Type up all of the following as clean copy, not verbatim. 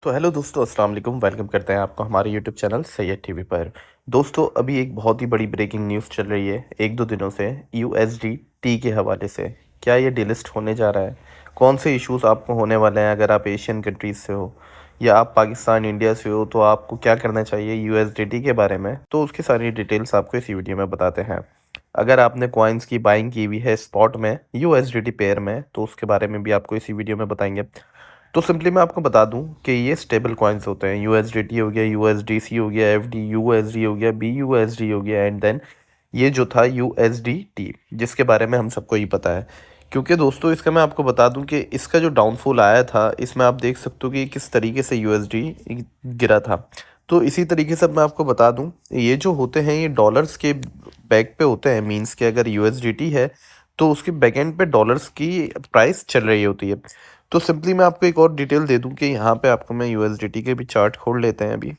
तो हेलो दोस्तों, अस्सलाम वालेकुम। वेलकम करते हैं आपको हमारे यूट्यूब चैनल सैयद टीवी पर। दोस्तों, अभी एक बहुत ही बड़ी ब्रेकिंग न्यूज़ चल रही है एक दो दिनों से यूएसडीटी के हवाले से। क्या ये डिलिस्ट होने जा रहा है? कौन से इश्यूज आपको होने वाले हैं? अगर आप एशियन कंट्रीज से हो या आप पाकिस्तान इंडिया से हो तो आपको क्या करना चाहिए यूएसडीटी के बारे में, तो उसकी सारी डिटेल्स आपको इस वीडियो में बताते हैं। अगर आपने कॉइन्स की बाइंग की हुई है स्पॉट में यूएसडीटी पेयर में, तो उसके बारे में भी आपको इसी वीडियो में बताएंगे। तो सिंपली मैं आपको बता दूं कि ये स्टेबल कॉइन्स होते हैं। यूएसडीटी हो गया, यूएसडीसी हो गया, एफडी यूएसडी हो गया, बीयूएसडी हो गया, एंड देन ये जो था यूएसडीटी, जिसके बारे में हम सबको ही पता है। क्योंकि दोस्तों, इसका मैं आपको बता दूं कि इसका जो डाउनफॉल आया था, इसमें आप देख सकते हो कि किस तरीके से यूएसडी गिरा था। तो इसी तरीके से मैं आपको बता दूं, ये जो होते हैं ये डॉलर्स के बैक पे होते हैं। मींस के अगर यूएसडीटी है तो उसके बैक एंड पे डॉलर्स की प्राइस चल रही होती है। तो सिंपली मैं आपको एक और डिटेल दे दूं कि यहाँ पे आपको मैं यूएसडीटी के भी चार्ट खोल लेते हैं अभी।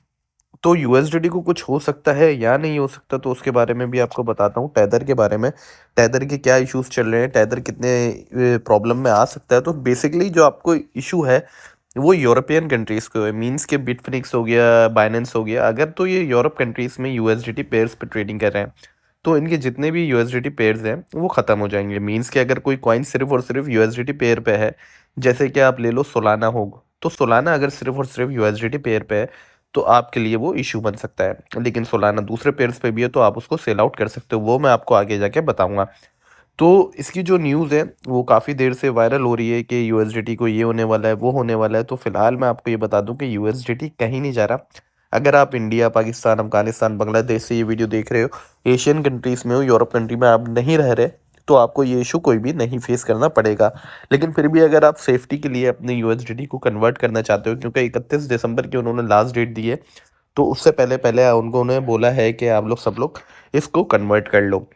तो यूएसडीटी को कुछ हो सकता है या नहीं हो सकता, तो उसके बारे में भी आपको बताता हूँ। टेदर के बारे में, टेदर के क्या इश्यूज चल रहे हैं, टेदर कितने प्रॉब्लम में आ सकता है। तो बेसिकली जो आपको इशू है वो यूरोपियन कंट्रीज को है। मींस के बिटफिनिक्स हो गया, बाइनेंस हो गया, अगर तो ये यूरोप कंट्रीज में यूएसडीटी पेयर्स पे ट्रेडिंग कर रहे हैं तो इनके जितने भी यूएसडीटी पेयर्स हैं वो ख़त्म हो जाएंगे। मींस के अगर कोई कॉइन सिर्फ और सिर्फ यूएसडीटी पेयर पे है, जैसे कि आप ले लो सोलाना होगा, तो सोलाना अगर सिर्फ और सिर्फ यूएसडीटी पेयर पे है तो आपके लिए वो इशू बन सकता है। लेकिन सोलाना दूसरे पेयर्स पे भी है तो आप उसको सेल आउट कर सकते हो, वो मैं आपको आगे जाके बताऊंगा। तो इसकी जो न्यूज़ है वो काफ़ी देर से वायरल हो रही है कि यूएसडीटी को ये होने वाला है, वो होने वाला है। तो फिलहाल मैं आपको ये बता दूं कि यूएसडीटी कहीं नहीं जा रहा। अगर आप इंडिया, पाकिस्तान, अफगानिस्तान, बांग्लादेश से ये वीडियो देख रहे हो, एशियन कंट्रीज़ में हो, यूरोप कंट्री में आप नहीं रह रहे, तो आपको ये इशू कोई भी नहीं फेस करना पड़ेगा। लेकिन फिर भी अगर आप सेफ्टी के लिए अपने यूएसडीटी को कन्वर्ट करना चाहते हो, क्योंकि 31 दिसंबर की उन्होंने लास्ट डेट दी है, तो उससे पहले पहले उन्होंने बोला है कि आप लोग सब लोग इसको कन्वर्ट कर लो।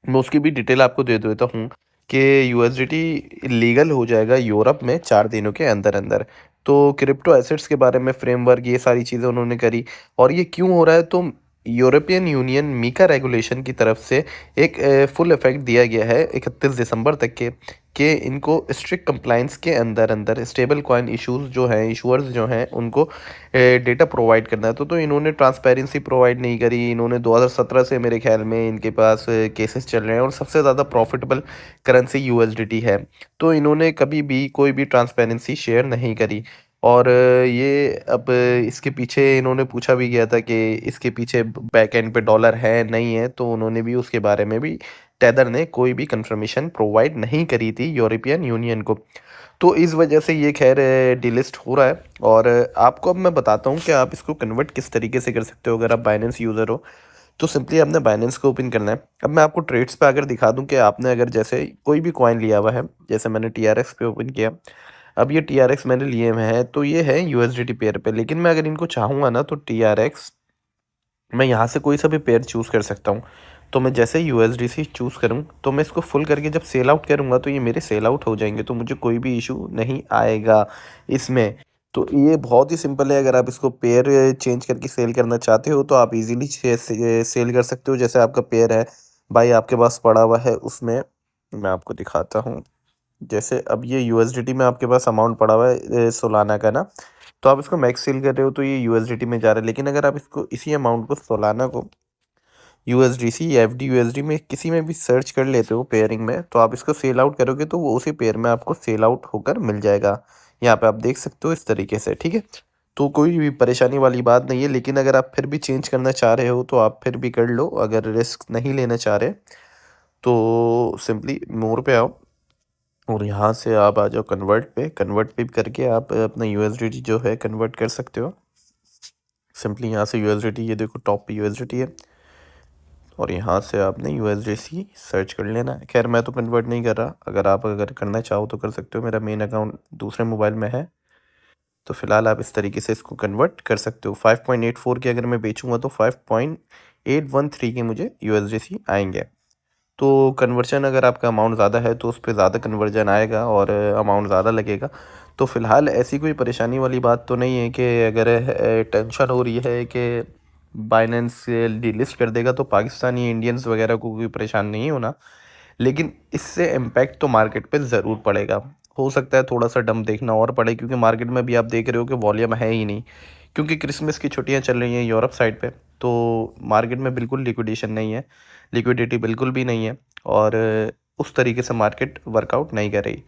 मैं उसकी भी डिटेल आपको दे देता हूँ कि यूएसडीटी लीगल हो जाएगा यूरोप में 4 दिनों के अंदर अंदर। तो क्रिप्टो एसेट्स के बारे में फ्रेमवर्क, ये सारी चीज़ें उन्होंने करी। और ये क्यों हो रहा है, तो यूरोपियन यूनियन मीका रेगुलेशन की तरफ से एक फुल इफेक्ट दिया गया है 31 दिसंबर तक के, कि इनको स्ट्रिक्ट कंप्लाइंस के अंदर अंदर स्टेबल कॉइन इशूज़ जो हैं, इशूअर्स जो हैं, उनको डेटा प्रोवाइड करना है। तो इन्होंने ट्रांसपेरेंसी प्रोवाइड नहीं करी। इन्होंने 2017 से मेरे ख्याल में इनके पास केसेस चल रहे हैं और सबसे ज़्यादा प्रॉफिटेबल करेंसी यूएसडीटी है। तो इन्होंने कभी भी कोई भी ट्रांसपेरेंसी शेयर नहीं करी। और ये अब इसके पीछे इन्होंने पूछा भी गया था कि इसके पीछे बैक एंड पे डॉलर है नहीं है, तो उन्होंने भी उसके बारे में भी, टेदर ने कोई भी कंफर्मेशन प्रोवाइड नहीं करी थी यूरोपियन यूनियन को। तो इस वजह से ये खैर डिलिस्ट हो रहा है। और आपको अब मैं बताता हूँ कि आप इसको कन्वर्ट किस तरीके से कर सकते हो। अगर आप बाइनेंस यूज़र हो तो सिंपली आपने बाइनेंस को ओपन करना है। अब मैं आपको ट्रेड्स पे अगर दिखा दूं कि आपने अगर जैसे कोई भी कॉइन लिया हुआ है, जैसे मैंने टीआरएक्स पे ओपन किया। अब ये टीआरएक्स मैंने लिए हुए हैं तो ये है यूएसडीटी पेयर पे, लेकिन मैं अगर इनको चाहूँगा ना तो टीआरएक्स मैं यहाँ से कोई सा भी पेयर चूज़ कर सकता हूँ। तो मैं जैसे यूएसडीसी चूज़ करूँ तो मैं इसको फुल करके जब सेल आउट करूँगा तो ये मेरे सेल आउट हो जाएंगे, तो मुझे कोई भी इशू नहीं आएगा इसमें। तो ये बहुत ही सिंपल है। अगर आप इसको पेयर चेंज करके सेल करना चाहते हो तो आप इजीली सेल कर सकते हो। जैसे आपका पेयर है भाई आपके पास पड़ा हुआ है, उसमें मैं आपको दिखाता हूँ। जैसे अब ये यूएसडीटी में आपके पास अमाउंट पड़ा हुआ है सोलाना का ना, तो आप इसको मैक्स सेल कर रहे हो तो ये यूएसडीटी में जा रहा है। लेकिन अगर आप इसको इसी अमाउंट को सोलाना को यूएसडीसी या एफडी यूएसडी में किसी में भी सर्च कर लेते हो पेयरिंग में, तो आप इसको सेल आउट करोगे तो वो उसी पेयर में आपको सेल आउट होकर मिल जाएगा। यहाँ पे आप देख सकते हो इस तरीके से, ठीक है। तो कोई भी परेशानी वाली बात नहीं है। लेकिन अगर आप फिर भी चेंज करना चाह रहे हो तो आप फिर भी कर लो। अगर रिस्क नहीं लेना चाह रहे तो सिंपली मोर पे आओ और यहाँ से आप आ जाओ कन्वर्ट पे। कन्वर्ट पे करके आप अपना यूएसडीटी जो है कन्वर्ट कर सकते हो। सिंपली यहाँ से यूएसडीटी, ये देखो टॉप पे यूएसडीटी है और यहाँ से आपने यूएसडीसी सर्च कर लेना है। खैर मैं तो कन्वर्ट नहीं कर रहा, अगर आप करना चाहो तो कर सकते हो। मेरा मेन अकाउंट दूसरे मोबाइल में है, तो फिलहाल आप इस तरीके से इसको कन्वर्ट कर सकते हो। 5.84 के अगर मैं बेचूंगा तो 5.813 के मुझे यूएसडीसी आएंगे। तो कन्वर्जन अगर आपका अमाउंट ज़्यादा है तो उस पर ज़्यादा कन्वर्जन आएगा और अमाउंट ज़्यादा लगेगा। तो फ़िलहाल ऐसी कोई परेशानी वाली बात तो नहीं है कि अगर टेंशन हो रही है कि बाइनेंस डिलिस्ट कर देगा तो पाकिस्तानी इंडियंस वगैरह को कोई परेशान नहीं होना। लेकिन इससे इम्पैक्ट तो मार्केट पे ज़रूर पड़ेगा। हो सकता है थोड़ा सा डंप देखना और पड़े, क्योंकि मार्केट में भी आप देख रहे हो कि वॉल्यूम है ही नहीं, क्योंकि क्रिसमस की छुट्टियां चल रही हैं यूरोप साइड पे। तो मार्केट में बिल्कुल लिक्विडेशन नहीं है, लिक्विडिटी बिल्कुल भी नहीं है, और उस तरीके से मार्केट वर्कआउट नहीं कर रही।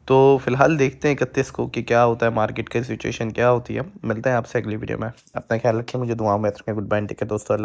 तो फिलहाल देखते हैं 31 को कि क्या होता है, मार्केट की सिचुएशन क्या होती है। मिलते हैं आपसे अगली वीडियो में। अपना ख्याल रखें, मुझे दुआओं में रखें। गुड बाय, टेक केयर दोस्तों।